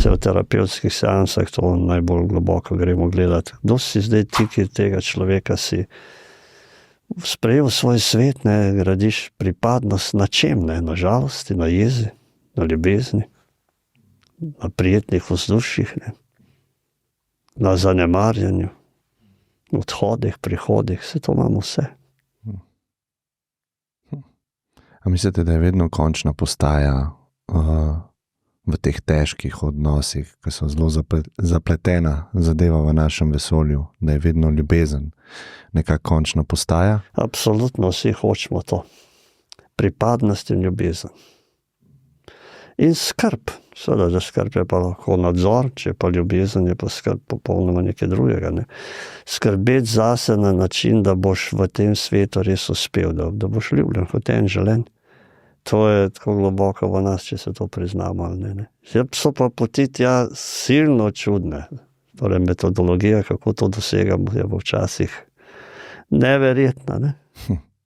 se v terapevtskih seansah to najbolj globoko gremo gledati. Kdo si zdaj ti, ki tega človeka si sprejel svoj svet, ne, gradiš pripadnost na čem, ne, na žalosti, na jezi, na ljubezni, na prijetnih vzdušjih, ne, na zanemarjanju, odhodih, prihodih, vse to imamo vse. A mislite, da je vedno končna postaja v teh težkih odnosih, ki so zelo zapletena zadeva v našem vesolju, da je vedno ljubezen neka končna postaja? Absolutno vsi hočemo to. Pripadnost in ljubezen. In skrb. Seveda, da skrb je pa lahko nadzor, če pa ljubezen je pa skrb popolnoma nekaj drugega. Ne. Skrbeti zase na način, da boš v tem svetu res uspel, da boš ljubljen, hoten, želen. To je tako globoko v nas, če se to priznamo ali ne. So pa poti tja silno čudne. Torej metodologija, kako to dosegamo, je včasih neverjetna. Ne?